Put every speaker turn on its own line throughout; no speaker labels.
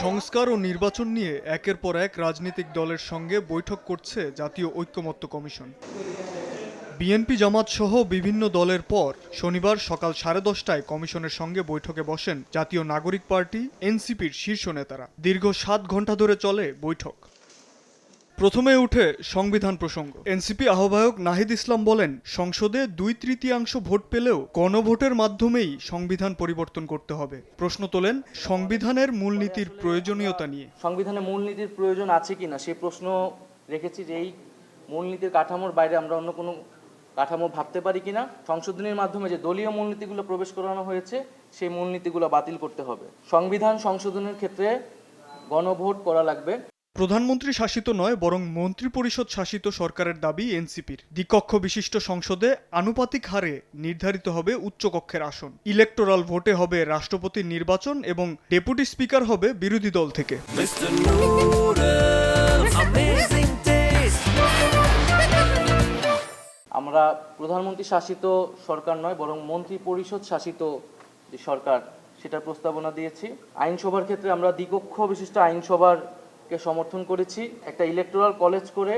সংস্কার ও নির্বাচন নিয়ে একের পর এক রাজনৈতিক দলের সঙ্গে বৈঠক করছে জাতীয় ঐকমত্য কমিশন। বিএনপি জামাত সহ বিভিন্ন দলের পর শনিবার সকাল 10:30টায় কমিশনের সঙ্গে বৈঠকে বসেন জাতীয় নাগরিক পার্টি এনসিপির শীর্ষ নেতারা। দীর্ঘ 7 ঘণ্টা ধরে চলে বৈঠক। প্রথমে উঠে সংবিধান প্রসঙ্গ। এনসিপি আহ্বায়ক নাহিদ ইসলাম বলেন, সংসদে 2/3 ভোট পেলেও গণভোটের মাধ্যমেই সংবিধান পরিবর্তন করতে হবে। প্রশ্ন তোলেন সংবিধানের মূলনীতির প্রয়োজনীয়তা নিয়ে।
সংবিধানে মূলনীতির প্রয়োজন আছে কিনা সেই প্রশ্ন রেখেছি, যে এই মূলনীতির কাঠামোর বাইরে আমরা অন্য কোনো কাঠামো ভাবতে পারি কিনা। সংশোধনীর মাধ্যমে যে দলীয় মূলনীতিগুলো প্রবেশ করানো হয়েছে সেই মূলনীতিগুলো বাতিল করতে হবে। সংবিধান সংশোধনের ক্ষেত্রে গণভোট করা লাগবে।
প্রধানমন্ত্রী শাসিত নয় বরং মন্ত্রিপরিষদ শাসিত সরকারের দাবি এনসিপির। দ্বিকক্ষ বিশিষ্ট সংসদে আনুপাতিক হারে নির্ধারিত হবে উচ্চকক্ষের আসন। ইলেকটোরাল ভোটে হবে রাষ্ট্রপতির নির্বাচন এবং ডেপুটি স্পিকার হবে বিরোধী দল থেকে।
আমরা প্রধানমন্ত্রী শাসিত সরকার নয় বরং মন্ত্রিপরিষদ শাসিত যে সরকার সেটার প্রস্তাবনা দিয়েছি। আইনসভার ক্ষেত্রে আমরা দ্বিকক্ষ বিশিষ্ট আইনসভাকে সমর্থন করেছি। একটা ইলেকটোরাল কলেজ করে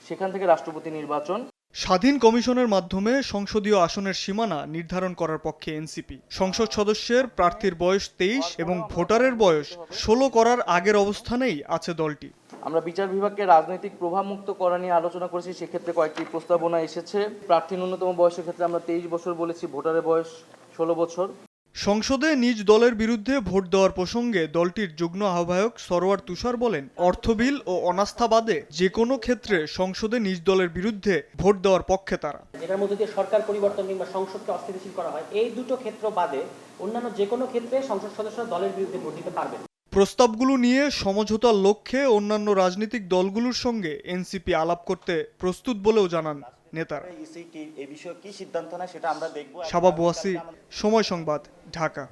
সেখান থেকে রাষ্ট্রপতি নির্বাচন।
স্বাধীন কমিশনের মাধ্যমে সংসদীয় আসনের সীমানা নির্ধারণ করার পক্ষে এনসিপি। সংসদ সদস্যের প্রার্থীর বয়স 23 এবং ভোটারের বয়স 16 করার আগের অবস্থানেই আছে দলটি।
আমরা বিচার বিভাগকে রাজনৈতিক প্রভাব মুক্ত করা নিয়ে আলোচনা করেছি। সেক্ষেত্রে কয়েকটি প্রস্তাবনা এসেছে। প্রার্থীর ন্যূনতম বয়সের ক্ষেত্রে আমরা 23 বছর বলেছি, ভোটারের বয়স 16 বছর।
সংসদে নিজ দলের বিরুদ্ধে ভোট দেওয়ার প্রসঙ্গে দলটির যুগ্ম আহ্বায়ক সরোয়ার তুষার বলেন, অর্থ বিল ও অনাস্থা বাদে যে কোনো ক্ষেত্রে সংসদে নিজ দলের বিরুদ্ধে ভোট দেওয়ার পক্ষে তারা।
যেটার মধ্যে দিয়ে সরকার পরিবর্তন কিংবা সংসদকে অস্থিতিশীল করা হয়, এই দুটো ক্ষেত্র বাদে অন্যান্য যে কোনো ক্ষেত্রে সংসদ সদস্যরা দলের বিরুদ্ধে ভোট দিতে পারবেন।
প্রস্তাবগুলো নিয়ে সমঝোতার লক্ষ্যে অন্যান্য রাজনৈতিক দলগুলোর সঙ্গে এনসিপি আলাপ করতে প্রস্তুত বলেও জানান নেতারা।
এই বিষয়ে কি সিদ্ধান্ত নেয় সেটা আমরা দেখব।
শাবাব ওয়াসি, সময় সংবাদ, ঢাকা।